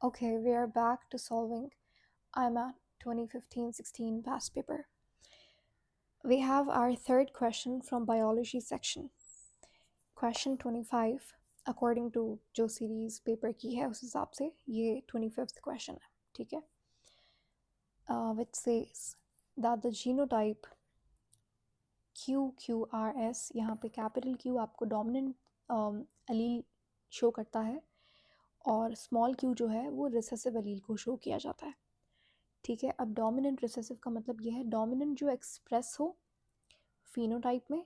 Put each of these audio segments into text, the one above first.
Okay, we are back to solving IMAT 2015-16 past paper. We have our third question from biology section. Question 25, according to जो series paper की है उस हिसाब से ये 25th question है, ठीक है? Which says that the genotype QQRS, यहाँ पे कैपिटल Q आपको डोमिनेंट एलील शो करता है और स्मॉल q जो है वो रिसेसिव एलील को शो किया जाता है, ठीक है? अब डोमिनेंट रिसेसिव का मतलब ये है डोमिनेंट जो एक्सप्रेस हो फिनोटाइप में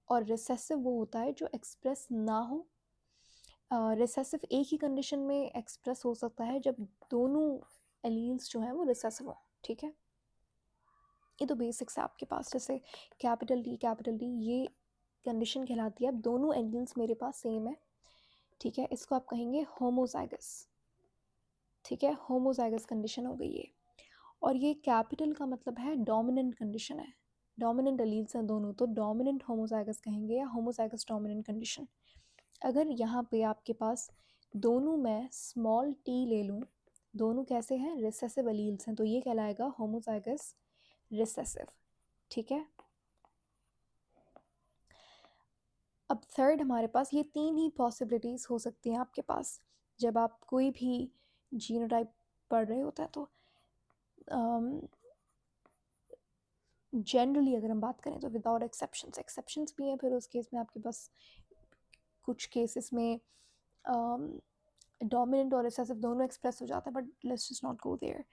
और रिसेसिव वो होता है जो एक्सप्रेस ना हो। रिसेसिव एक ही कंडीशन में एक्सप्रेस हो सकता है जब दोनों एलील्स जो हैं वो रिसेसिव हो, ठीक है? ये तो बेसिक्स है आपके पास, जैसे कैपिटल डी ये कंडीशन कहलाती है अब दोनों एलील्स मेरे पास सेम है, ठीक है? इसको आप कहेंगे होमोजाइगस, ठीक है? होमोजाइगस कंडीशन हो गई ये। और ये कैपिटल का मतलब है डोमिनेंट कंडीशन है, डोमिनेंट एलील्स हैं दोनों, तो डोमिनेंट होमोजाइगस कहेंगे या होमोजाइगस डोमिनेंट कंडीशन। अगर यहाँ पे आपके पास दोनों मैं स्मॉल टी ले लूँ, दोनों कैसे हैं? रिसेसिव एलील्स हैं, तो ये कहलाएगा होमोजाइगस रिसेसिव, ठीक है? अब थर्ड हमारे पास ये तीन ही पॉसिबिलिटीज़ हो सकती हैं आपके पास जब आप कोई भी जीनोटाइप पढ़ रहे होते हैं। तो जनरली अगर हम बात करें तो विदाउट एक्सेप्शंस भी हैं, फिर उस केस में आपके पास कुछ केसेस में डोमिनेंट और रिसेसिव दोनों एक्सप्रेस हो जाता है, but let's just not go there.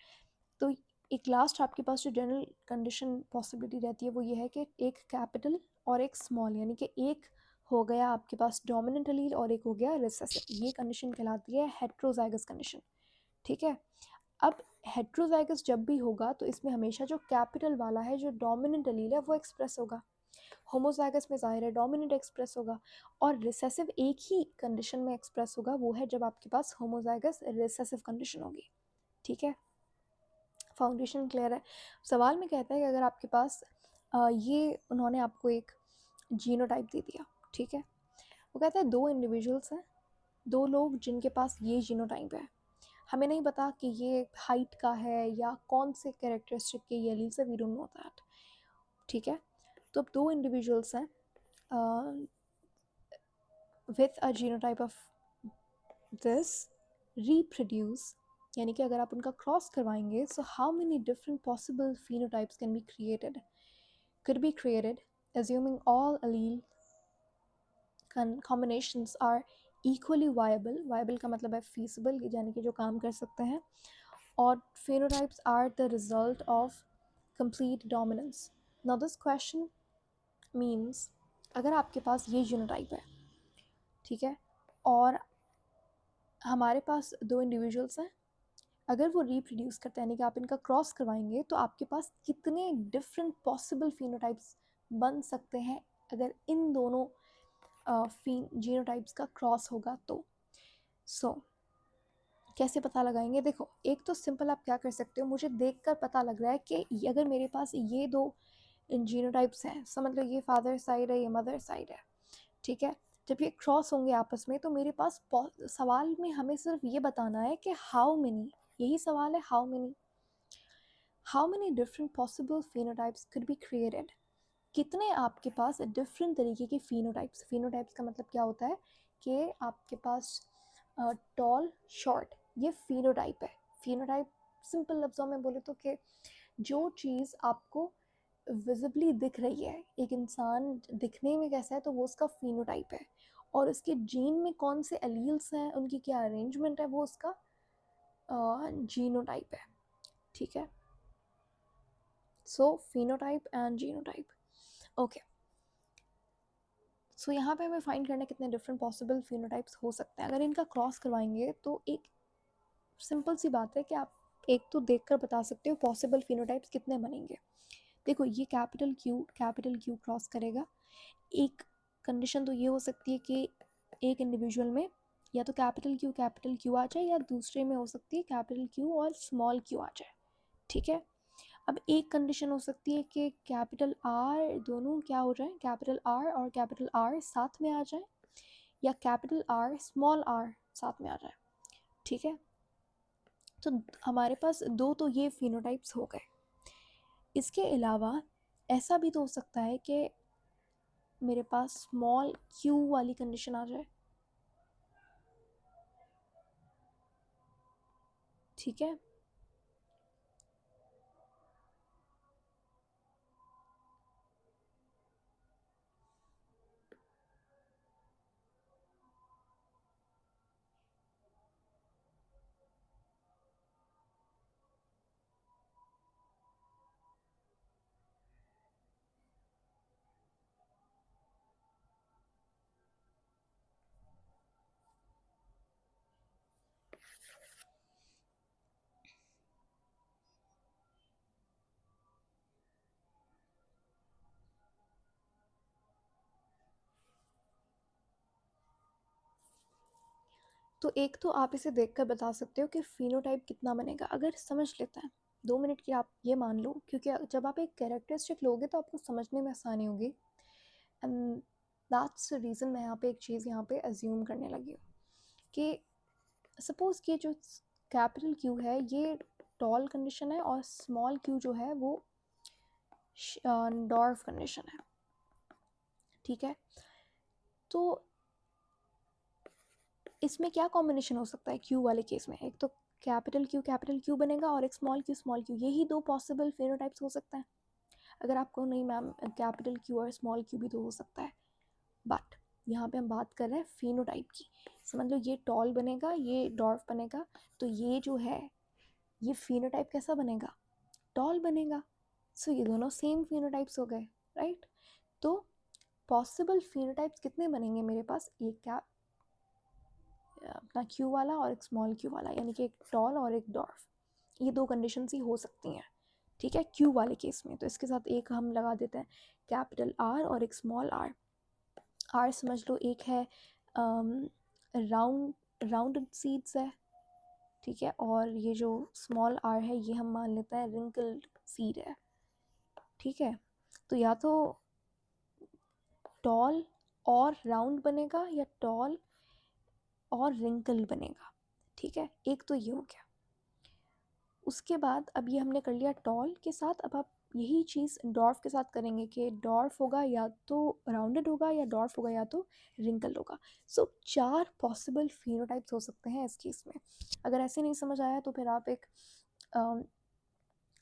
तो एक लास्ट आपके पास जो जनरल कंडीशन पॉसिबिलिटी रहती है वो ये है कि एक कैपिटल और एक स्मॉल, यानी कि एक हो गया आपके पास डोमिनेंट एलील और एक हो गया रिसेसिव, ये कंडीशन कहलाती है हेट्रोजाइगस कंडीशन, ठीक है? अब हेट्रोजाइगस जब भी होगा तो इसमें हमेशा जो कैपिटल वाला है जो डोमिनेंट एलील है वो एक्सप्रेस होगा, होमोजाइगस में ज़ाहिर है डोमिनेंट एक्सप्रेस होगा, और रिसेसिव एक ही कंडीशन में एक्सप्रेस होगा, वो है जब आपके पास होमोजाइगस रिसेसिव कंडीशन होगी, ठीक है? फाउंडेशन क्लियर है? सवाल में कहता है कि अगर आपके पास ये उन्होंने आपको एक जीनोटाइप दे दिया, ठीक है? वो कहता है दो इंडिविजुअल्स हैं, दो लोग जिनके पास ये जीनोटाइप है, हमें नहीं पता कि ये हाइट का है या कौन से कैरेक्टरिस्टिक के ये एलील से, वी डोंट नो दैट, ठीक है? तो अब दो इंडिविजुअल्स हैं with a genotype of this reproduce, यानी कि अगर आप उनका क्रॉस करवाएंगे, so how many different possible phenotypes can be created, could be created assuming all allele combinations are equally viable का मतलब है feasible, यानी कि जो काम कर सकते हैं, और phenotypes are the result of complete dominance. Now this question means अगर आपके पास ये जीनोटाइप है, ठीक है, और हमारे पास दो इंडिविजुअल्स हैं, अगर वो रिप्रोड्यूस करते हैं यानी कि आप इनका क्रॉस करवाएंगे तो आपके पास कितने डिफरेंट पॉसिबल फिनोटाइप्स बन सकते हैं अगर इन दोनों जीनोटाइप्स का क्रॉस होगा तो। कैसे पता लगाएंगे? देखो, एक तो सिंपल आप क्या कर सकते हो, मुझे देखकर पता लग रहा है कि अगर मेरे पास ये दो जीनोटाइप्स हैं, समझ लो ये फादर साइड है, ये मदर साइड है, ठीक है? जब ये क्रॉस होंगे आपस में तो मेरे पास सवाल में हमें सिर्फ ये बताना है कि हाउ मेनी, यही सवाल है, how many different possible phenotypes could be created, कितने आपके पास डिफरेंट तरीके के फिनोटाइप्स का मतलब क्या होता है कि आपके पास टॉल शॉर्ट, ये फिनोटाइप है। फिनोटाइप सिंपल लफ्ज़ों में बोले तो कि जो चीज़ आपको विजिबली दिख रही है, एक इंसान दिखने में कैसा है तो वो उसका फिनोटाइप है, और उसके जीन में कौन से एलील्स हैं, उनकी क्या अरेंजमेंट है, वो उसका जीनोटाइप है, ठीक है? सो फिनोटाइप एंड जीनोटाइप, ओके। सो यहाँ पे हमें फाइंड करना है कितने डिफरेंट पॉसिबल फिनोटाइप्स हो सकते हैं। अगर इनका क्रॉस करवाएंगे तो एक सिंपल सी बात है कि आप एक तो देखकर बता सकते हो पॉसिबल फिनोटाइप्स कितने बनेंगे। देखो, ये कैपिटल क्यू क्रॉस करेगा, एक कंडीशन तो ये हो सकती है कि एक इंडिविजुअल में या तो कैपिटल क्यू आ जाए, या दूसरे में हो सकती है कैपिटल क्यू और स्मॉल क्यू आ जाए, ठीक है? अब एक कंडीशन हो सकती है कि कैपिटल आर दोनों क्या हो जाए, कैपिटल आर और कैपिटल आर साथ में आ जाए, या कैपिटल आर स्मॉल आर साथ में आ जाए, ठीक है? तो हमारे पास दो तो ये फिनोटाइप्स हो गए। इसके अलावा ऐसा भी तो हो सकता है कि मेरे पास स्मॉल क्यू वाली कंडीशन आ जाए, ठीक है। तो एक तो आप इसे देखकर बता सकते हो कि फिनोटाइप कितना बनेगा। अगर समझ लेते हैं 2 मिनट की, आप ये मान लो, क्योंकि जब आप एक कैरेक्टरिस्टिक लोगे तो आपको समझने में आसानी होगी। एंड दैट्स द रीज़न मैं यहाँ पे एक चीज़ यहाँ पे अज्यूम करने लगी हूँ कि सपोज़ कि जो कैपिटल क्यू है ये टॉल कंडीशन है और स्मॉल क्यू जो है वो डॉर्फ कंडीशन है, ठीक है। तो इसमें क्या कॉम्बिनेशन हो सकता है क्यू वाले केस में? एक तो कैपिटल क्यू बनेगा और एक स्मॉल क्यू, यही दो पॉसिबल फेनोटाइप्स हो सकते हैं। अगर आपको नहीं मैम कैपिटल क्यू और स्मॉल क्यू भी तो हो सकता है, बट यहाँ पे हम बात कर रहे हैं फेनोटाइप की। समझ लो ये टॉल बनेगा, ये डॉर्फ बनेगा, तो ये जो है ये फेनोटाइप कैसा बनेगा? टॉल बनेगा। सो ये दोनों सेम फेनोटाइप्स हो गए, राइट। तो पॉसिबल फेनोटाइप्स कितने बनेंगे मेरे पास? एक क्या अपना क्यू वाला और एक स्मॉल क्यू वाला, यानी कि एक टॉल और एक डॉर्फ, ये दो कंडीशंस ही हो सकती हैं, ठीक है, क्यू वाले केस में। तो इसके साथ एक हम लगा देते हैं कैपिटल आर और एक स्मॉल आर। आर समझ लो एक है राउंडेड सीड्स है, ठीक है, और ये जो स्मॉल आर है ये हम मान लेते हैं रिंकल्ड सीड है, ठीक है। तो या तो टॉल और राउंड बनेगा या टॉल और रिंकल बनेगा, ठीक है। एक तो ये हो गया। उसके बाद अब ये हमने कर लिया टॉल के साथ, अब आप यही चीज़ डॉर्फ के साथ करेंगे कि डॉर्फ होगा या तो राउंडेड होगा या डॉर्फ होगा या तो रिंकल होगा। सो 4 पॉसिबल फिनोटाइप्स हो सकते हैं इस केस में। अगर ऐसे नहीं समझ आया तो फिर आप एक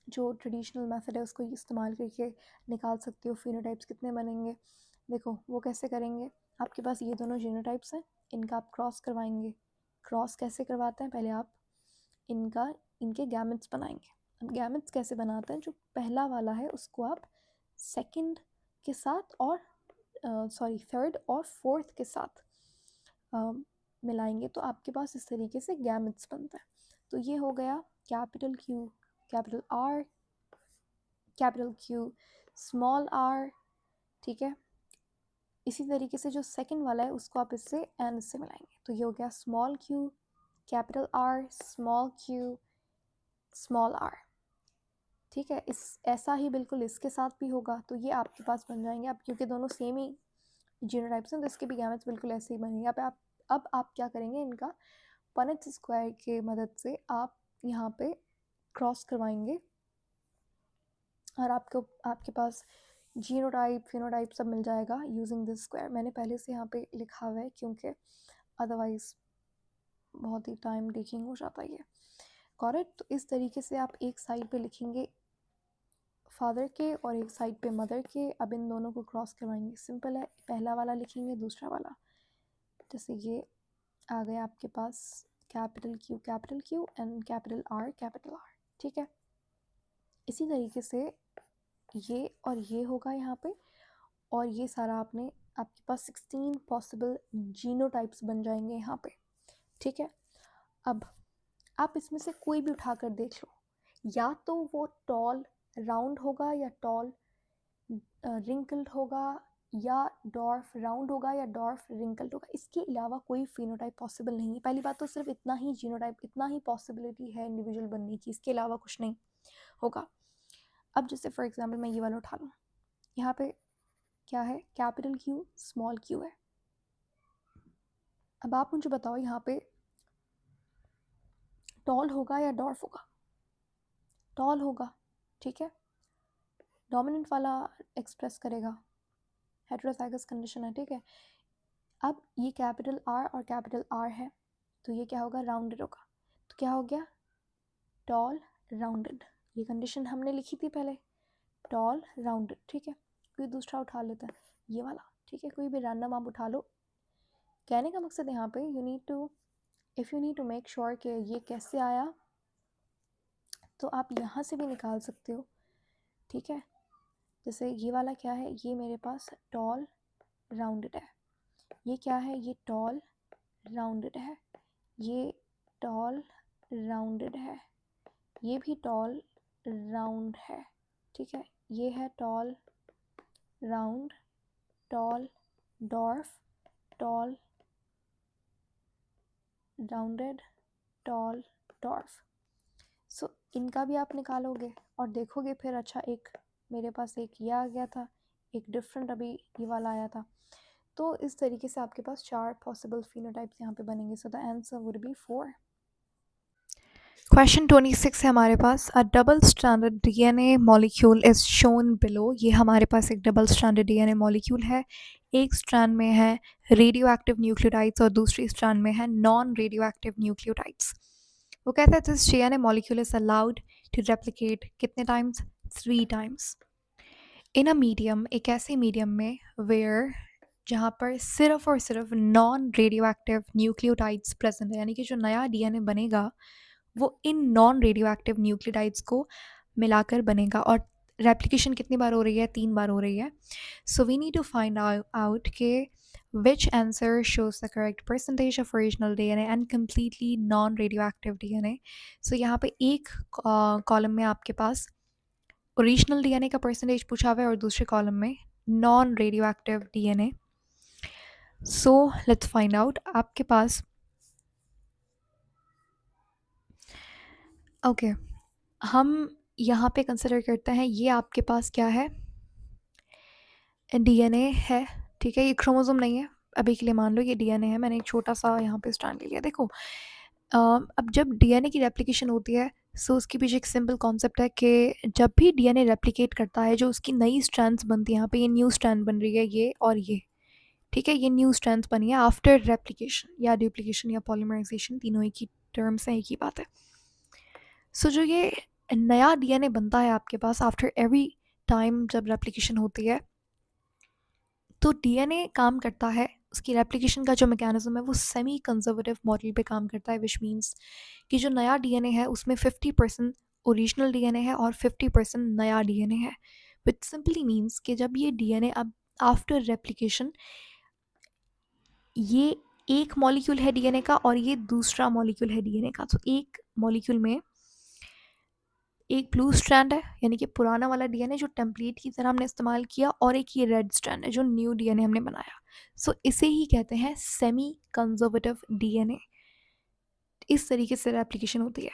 जो ट्रेडिशनल मेथड है उसको इस्तेमाल करके निकाल सकते हो फिनोटाइप्स कितने बनेंगे। देखो वो कैसे करेंगे, आपके पास ये दोनों जीनोटाइप्स हैं, इनका आप क्रॉस करवाएंगे। क्रॉस कैसे करवाते हैं? पहले आप इनके गैमेट्स बनाएंगे। अब गैमेट्स कैसे बनाते हैं? जो पहला वाला है उसको आप सेकंड के साथ और थर्ड और फोर्थ के साथ मिलाएंगे, तो आपके पास इस तरीके से गैमेट्स बनता है। तो ये हो गया capital Q, capital R, capital Q, small R, ठीक है। इसी तरीके से जो सेकंड वाला है उसको आप इससे एंड से मिलाएंगे, तो ये हो गया small Q, capital R, small Q, small R, ठीक है। इस ऐसा ही बिल्कुल इसके साथ भी होगा, तो ये आपके पास बन जाएंगे। अब क्योंकि दोनों सेम ही जीनोटाइप्स हैं तो इसके भी गैमेट्स बिल्कुल ऐसे ही बनेंगे। अब आप क्या करेंगे, इनका पनेट स्क्वायर की मदद से आप यहाँ पे क्रॉस करवाएंगे और आपके पास जीनोटाइप फिनोटाइप सब मिल जाएगा यूजिंग दिस स्क्वायर। मैंने पहले से यहाँ पे लिखा हुआ है क्योंकि अदरवाइज बहुत ही टाइम टेकिंग हो जाता है ये। करेक्ट। तो इस तरीके से आप एक साइड पे लिखेंगे फादर के और एक साइड पे मदर के। अब इन दोनों को क्रॉस करवाएंगे, सिंपल है, पहला वाला लिखेंगे दूसरा वाला, जैसे ये आ गया आपके पास capital Q and capital R, ठीक है। इसी तरीके से ये और ये होगा यहाँ पे, और ये सारा आपके पास 16 पॉसिबल जीनोटाइप्स बन जाएंगे यहाँ पे, ठीक है। अब आप इसमें से कोई भी उठाकर देख लो, या तो वो टॉल राउंड होगा या टॉल रिंकल्ड होगा, या डॉर्फ राउंड होगा या डॉर्फ रिंकल्ड होगा। इसके अलावा कोई फिनोटाइप पॉसिबल नहीं है। पहली बात तो सिर्फ इतना ही जीनोटाइप, इतना ही पॉसिबिलिटी है इंडिविजुअल बनने की, इसके अलावा कुछ नहीं होगा। अब जैसे फॉर एग्जांपल मैं ये वाला उठा लूँ, यहाँ पे क्या है, कैपिटल क्यू स्मॉल क्यू है। अब आप मुझे बताओ यहाँ पे टॉल होगा या डॉर्फ होगा? टॉल होगा, ठीक है। डोमिनेंट वाला एक्सप्रेस करेगा, हेटेरोजाइगस कंडीशन है, ठीक है। अब ये कैपिटल आर और कैपिटल आर है, तो ये क्या होगा? राउंडेड होगा। तो क्या हो गया? Toll rounded. ये कंडीशन हमने लिखी थी पहले, टॉल राउंडेड, ठीक है। कोई दूसरा उठा लेता है, ये वाला, ठीक है। कोई भी रैंडम आप उठा लो। कहने का मकसद यहाँ पे you need to make sure कि ये कैसे आया, तो आप यहाँ से भी निकाल सकते हो, ठीक है। जैसे ये वाला क्या है? ये मेरे पास टॉल राउंडेड है। ये क्या है? ये टॉल राउंडेड है। ये टॉल राउंडेड है। ये भी टॉल राउंड है, ठीक है। ये है tall round, tall dwarf, tall rounded, tall dwarf. So इनका भी आप निकालोगे और देखोगे फिर, अच्छा एक मेरे पास एक ये आ गया था, एक डिफरेंट अभी ये वाला आया था। तो इस तरीके से आपके पास 4 पॉसिबल फिनोटाइप्स यहाँ पे बनेंगे। So the answer would be 4। Question 26 है हमारे पास, a double stranded DNA molecule is shown below. ये हमारे पास एक डबल स्ट्रैंडेड डीएनए मॉलिक्यूल है। एक स्ट्रैंड में है रेडियो एक्टिव न्यूक्लियोटाइड्स और दूसरी स्ट्रैंड में है नॉन रेडियो एक्टिव न्यूक्लियोटाइड्स। वो कहता है this DNA molecule is allowed to replicate कितने times? 3 times in a medium, एक ऐसे मीडियम में वेयर जहाँ पर सिर्फ और सिर्फ non radio active nucleotides present है, यानी कि जो नया डीएनए बनेगा वो in non radio active nucleotides को मिलाकर बनेगा। और रेप्लिकेशन कितनी बार हो रही है? 3 बार हो रही है। So we need to find out के which answer shows the correct percentage of original DNA and completely non-radioactive DNA. So यहाँ पे एक कॉलम में आपके पास ओरिजिनल डीएनए का परसेंटेज पूछा हुआ है और दूसरे कॉलम में non radio active DNA. So let's find out. आपके पास ओके हम यहाँ पे कंसिडर करते हैं, ये आपके पास क्या है? डीएनए है, ठीक है। ये क्रोमोसोम नहीं है, अभी के लिए मान लो ये डीएनए है। मैंने एक छोटा सा यहाँ पे स्टैंड ले लिया। देखो अब जब डीएनए की रेप्लिकेशन होती है, सो उसके पीछे एक सिंपल कॉन्सेप्ट है कि जब भी डीएनए रेप्लिकेट करता है, जो उसकी नई स्ट्रैंड्स बनती है, यहाँ पे ये न्यू स्ट्रैंड बन रही है, ये और ये, ठीक है। ये न्यू स्ट्रैंड्स बनी है आफ्टर रेप्लिकेशन या डुप्लीकेशन या पॉलीमराइजेशन, तीनों एक ही टर्म्स हैं, एक ही बात है। सो जो ये नया डीएनए बनता है आपके पास आफ्टर एवरी टाइम जब रेप्लिकेशन होती है, तो डीएनए काम करता है, उसकी रेप्लिकेशन का जो मैकेनिज्म है वो सेमी कंजर्वेटिव मॉडल पे काम करता है, विच मीन्स कि जो नया डीएनए है उसमें 50% ओरिजिनल डीएनए है और 50% नया डीएनए है, विच सिंपली मीन्स कि जब ये डीएनए अब आफ्टर रेप्लिकेशन, ये एक मॉलिक्यूल है डीएनए का और ये दूसरा मॉलिक्यूल है डीएनए का, तो एक मॉलिक्यूल में एक ब्लू स्ट्रैंड है, यानी कि पुराना वाला डीएनए जो टेम्पलेट की तरह हमने इस्तेमाल किया, और एक ये रेड स्ट्रैंड है जो न्यू डीएनए हमने बनाया। सो इसे ही कहते हैं सेमी कंजर्वेटिव डीएनए। इस तरीके से रेप्लिकेशन होती है।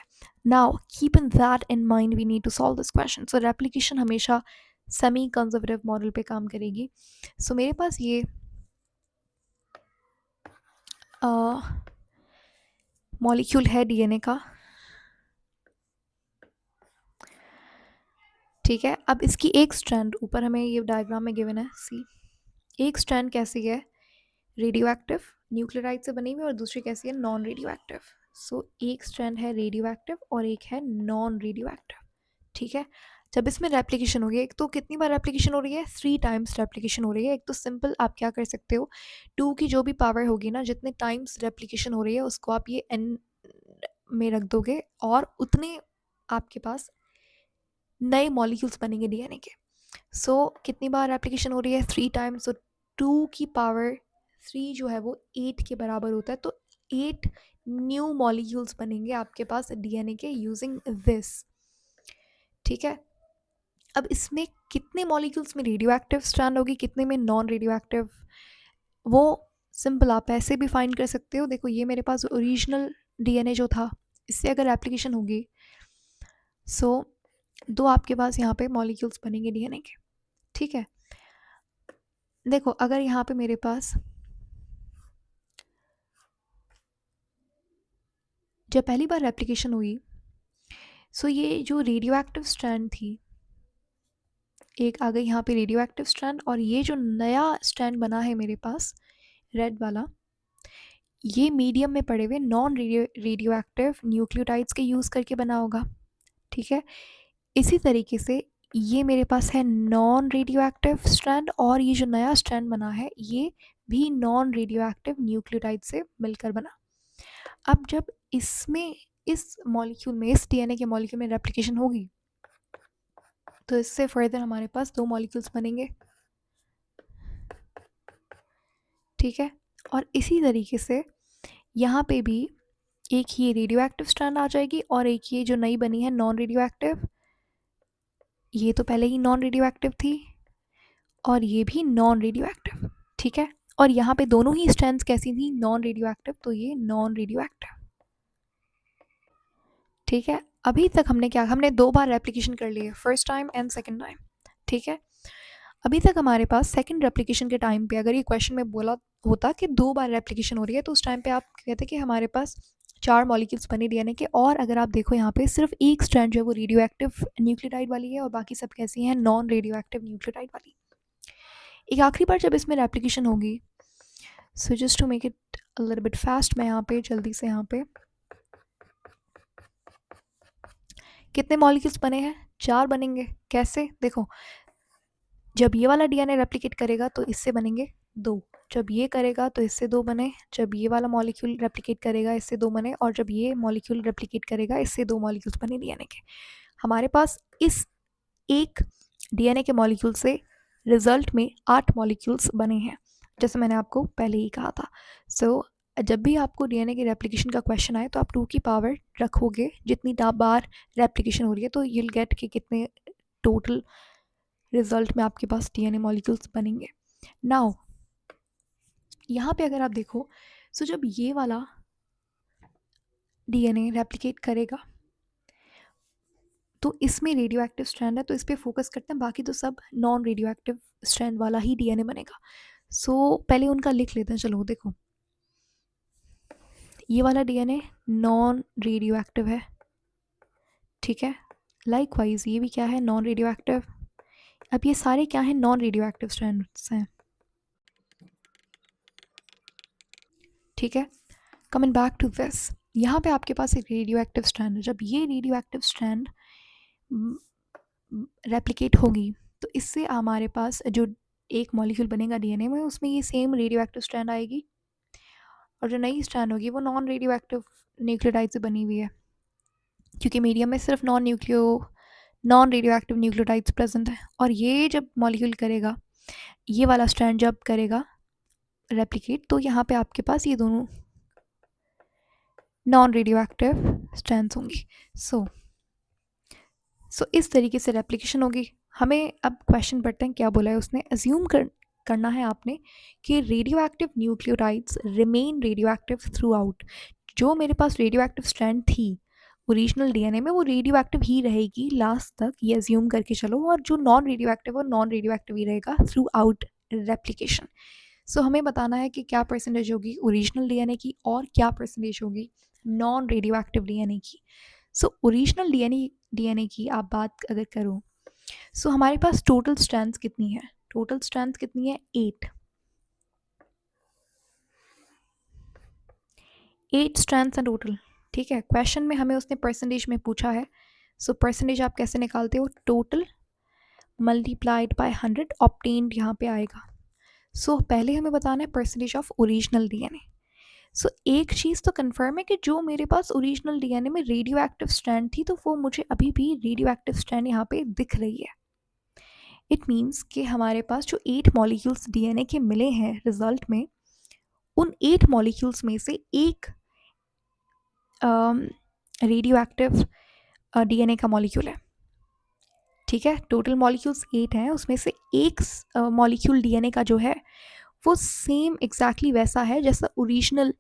Now keep in that in mind we need to solve this question. So replication हमेशा सेमी कंजर्वेटिव मॉडल पे काम करेगी। सो मेरे पास ये मॉलिक्यूल है डीएनए का, ठीक है। अब इसकी एक स्ट्रैंड ऊपर हमें ये डायग्राम में गिवन है, सी एक स्ट्रैंड कैसी है? रेडियो एक्टिव न्यूक्लियोटाइड से बनी हुई, और दूसरी कैसी है? Non radioactive. सो एक स्ट्रैंड है रेडियो एक्टिव और एक है नॉन रेडियो एक्टिव, ठीक है। जब इसमें रेप्लिकेशन होगी, एक तो कितनी बार रेप्लिकेशन हो रही है? 3 टाइम्स रेप्लिकेशन हो रही है। एक तो सिंपल आप क्या कर सकते हो, 2 की जो भी पावर होगी ना, जितने टाइम्स रेप्लिकेशन हो रही है उसको आप ये n में रख दोगे और उतने आपके पास नए मॉलिक्यूल्स बनेंगे डीएनए के। सो कितनी बार रेप्लिकेशन हो रही है? 3 टाइम्स। सो 2 की पावर 3 जो है वो 8 के बराबर होता है, तो 8 न्यू मॉलिक्यूल्स बनेंगे आपके पास डीएनए के यूजिंग दिस, ठीक है। अब इसमें कितने मॉलिक्यूल्स में रेडियो एक्टिव स्ट्रैंड होगी, कितने में नॉन रेडियो एक्टिव, वो सिंपल आप ऐसे भी फाइंड कर सकते हो। देखो ये मेरे पास ओरिजिनल डीएनए जो था, इससे अगर एप्लीकेशन होगी, सो 2 आपके पास यहाँ पे मॉलिक्यूल्स बनेंगे डीएनए के, ठीक है। देखो अगर यहाँ पे मेरे पास जब पहली बार रेप्लिकेशन हुई, सो ये जो रेडियो एक्टिव स्ट्रैंड थी, एक आ गई यहाँ पे रेडियो एक्टिव स्ट्रैंड, और ये जो नया स्ट्रैंड बना है मेरे पास रेड वाला, ये मीडियम में पड़े हुए नॉन रेडियो एक्टिव न्यूक्लियोटाइड्स के यूज़ करके बना होगा। ठीक है, इसी तरीके से ये मेरे पास है नॉन रेडियो एक्टिव स्ट्रैंड, और ये जो नया स्ट्रैंड बना है ये भी नॉन रेडियो एक्टिव न्यूक्लियोटाइड से मिलकर बना। अब जब इसमें इस मॉलिक्यूल में, इस डीएनए के मॉलिक्यूल में रेप्लिकेशन होगी, तो इससे फर्दर हमारे पास 2 मॉलिक्यूल्स बनेंगे। ठीक है, और इसी तरीके से यहाँ पे भी एक ये रेडियो एक्टिव स्ट्रैंड आ जाएगी, और एक ये जो नई बनी है नॉन रेडियो एक्टिव, ये तो पहले ही नॉन रेडियो एक्टिव थी, और ये भी नॉन रेडियो एक्टिव। ठीक है, और यहाँ पे दोनों ही स्ट्रैंड्स कैसी थी, नॉन रेडियो एक्टिव, तो ये नॉन रेडियो एक्टिव। ठीक है, अभी तक हमने 2 बार रेप्लिकेशन कर ली है, first time and second time. ठीक है, अभी तक हमारे पास सेकंड रेप्लिकेशन के टाइम पे अगर ये क्वेश्चन में बोला होता कि 2 बार रेप्लिकेशन हो रही है, तो उस टाइम पे आप कहते कि हमारे पास 4 मॉलिक्यूल्स बने डीएनए के, और अगर आप देखो यहाँ पे सिर्फ एक स्ट्रैंड जो है वो रेडियो एक्टिव न्यूक्लियोटाइड वाली है, और बाकी सब कैसी हैं, नॉन रेडियो एक्टिव न्यूक्लियोटाइड वाली। एक आखिरी बार जब इसमें रेप्लिकेशन होगी, so just to make it a little bit fast, मैं यहाँ पे जल्दी से यहाँ पे कितने मॉलिक्यूल्स बने हैं, 4 बनेंगे। कैसे, देखो, जब ये वाला डीएनए रेप्लिकेट करेगा तो इससे बनेंगे 2, जब ये करेगा तो इससे 2 बने, जब ये वाला मॉलिक्यूल रेप्लिकेट करेगा इससे 2 बने, और जब ये मॉलिक्यूल रेप्लिकेट करेगा इससे 2 मॉलिक्यूल्स बने डीएनए के। हमारे पास इस एक डीएनए के मॉलिक्यूल से रिजल्ट में 8 मॉलिक्यूल्स बने हैं, जैसे मैंने आपको पहले ही कहा था। सो जब भी आपको डीएनए की रेप्लिकेशन का क्वेश्चन आए तो आप 2 की पावर रखोगे, जितनी बार रेप्लिकेशन हो रही है, तो यूल गेट कि कितने टोटल रिजल्ट में आपके पास डीएनए मॉलिक्यूल्स बनेंगे। नाउ यहाँ पे अगर आप देखो, सो जब ये वाला डीएनए रेप्लिकेट करेगा तो इसमें रेडियो एक्टिव स्ट्रैंड है, तो इस पर फोकस करते हैं, बाकी तो सब नॉन रेडियो एक्टिव स्ट्रैंड वाला ही डीएनए बनेगा। सो पहले उनका लिख लेते हैं, चलो देखो, ये वाला डीएनए नॉन रेडियो एक्टिव है। ठीक है, लाइकवाइज ये भी क्या है, नॉन रेडियो एक्टिव। अब ये सारे क्या हैं, नॉन रेडियो एक्टिव स्ट्रैंड्स हैं। ठीक है, कमिंग बैक टू दिस, यहाँ पे आपके पास एक रेडियो एक्टिव स्ट्रैंड है। जब ये रेडियो एक्टिव स्ट्रैंड रेप्लिकेट होगी तो इससे हमारे पास जो एक मॉलिक्यूल बनेगा डीएनए में, उसमें ये सेम रेडियो एक्टिव स्ट्रैंड आएगी, और जो नई स्ट्रैंड होगी वो नॉन रेडियो एक्टिव न्यूक्लियोटाइड से बनी हुई है, क्योंकि मीडियम में सिर्फ non radio active nucleotides present है। और ये जब मॉलिक्यूल करेगा, ये वाला स्ट्रैंड जब करेगा रेप्लिकेट, तो यहाँ पे आपके पास ये दोनों नॉन रेडियो एक्टिव स्ट्रैंड्स होंगी। सो इस तरीके से रेप्लिकेशन होगी। हमें अब क्वेश्चन पढ़ते हैं, क्या बोला है उसने। अज्यूम करना है आपने कि radio active nucleotides remain radio active through out. जो मेरे पास रेडियो एक्टिव स्ट्रैंड थी ओरिजिनल डीएनए में, वो रेडियो एक्टिव ही रहेगी लास्ट तक, ये अज्यूम करके चलो, और जो नॉन रेडियो एक्टिव वो नॉन रेडियो एक्टिव ही रहेगा थ्रू आउट रेप्लिकेशन। सो हमें बताना है कि क्या परसेंटेज होगी ओरिजिनल डीएनए की और क्या परसेंटेज होगी नॉन रेडियो एक्टिव डीएनए की। सो ओरिजिनल डीएनए की आप बात अगर करो, सो हमारे पास टोटल स्ट्रैंड्स कितनी है, टोटल स्ट्रैंड्स कितनी है, 8 स्ट्रैंड्स हैं टोटल। ठीक है, क्वेश्चन में हमें उसने परसेंटेज में पूछा है। सो परसेंटेज आप कैसे निकालते हो, टोटल मल्टीप्लाइड बाय 100 ऑब्टेन्ड यहाँ पे आएगा। सो पहले हमें बताना है परसेंटेज ऑफ ओरिजिनल डीएनए। सो एक चीज़ तो कंफर्म है कि जो मेरे पास ओरिजिनल डीएनए में रेडियो एक्टिव स्ट्रैंड थी, तो वो मुझे अभी भी रेडियो एक्टिव स्ट्रैंड यहाँ पे दिख रही है। इट मीन्स कि हमारे पास जो 8 मॉलिक्यूल्स डीएनए के मिले हैं रिजल्ट में, उन 8 मॉलिक्यूल्स में से एक रेडियो एक्टिव डीएनए का मॉलिक्यूल है। ठीक है, टोटल मॉलिक्यूल्स 8 हैं, उसमें से एक मॉलिक्यूल डीएनए का जो है वो सेम एग्जैक्टली वैसा है जैसा ओरिजिनल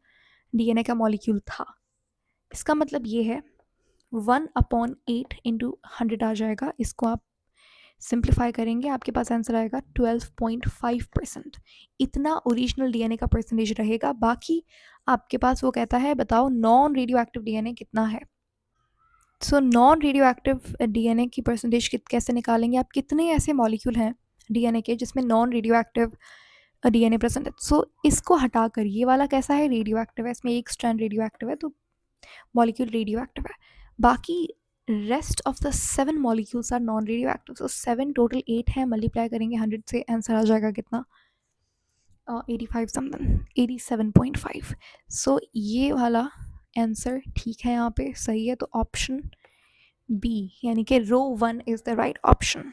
डीएनए का मॉलिक्यूल था। इसका मतलब ये है 1/8 × 100 आ जाएगा। इसको आप सिंप्लीफाई करेंगे आपके पास आंसर आएगा 12.5%। इतना ओरिजिनल डीएनए का परसेंटेज रहेगा। बाकी आपके पास वो कहता है बताओ नॉन रेडियो एक्टिव डीएनए कितना है। So non radio active DNA की परसेंटेज कैसे निकालेंगे आप, कितने ऐसे मॉलिक्यूल हैं डीएनए के जिसमें non radio active DNA present है। सो इसको हटाकर ये वाला कैसा है, रेडियो एक्टिव है, इसमें एक स्ट्रैंड रेडियो एक्टिव है तो मॉलिक्यूल रेडियो एक्टिव है। बाकी rest of the 7 molecules are non radioactive. So 7 total 8 है, मल्टीप्लाई करेंगे 100 से, आंसर आ जाएगा कितना 85 समथिंग 87.5। सो ये वाला आंसर ठीक है, यहाँ पे सही है। तो ऑप्शन बी यानी कि रो 1 इज़ द राइट ऑप्शन।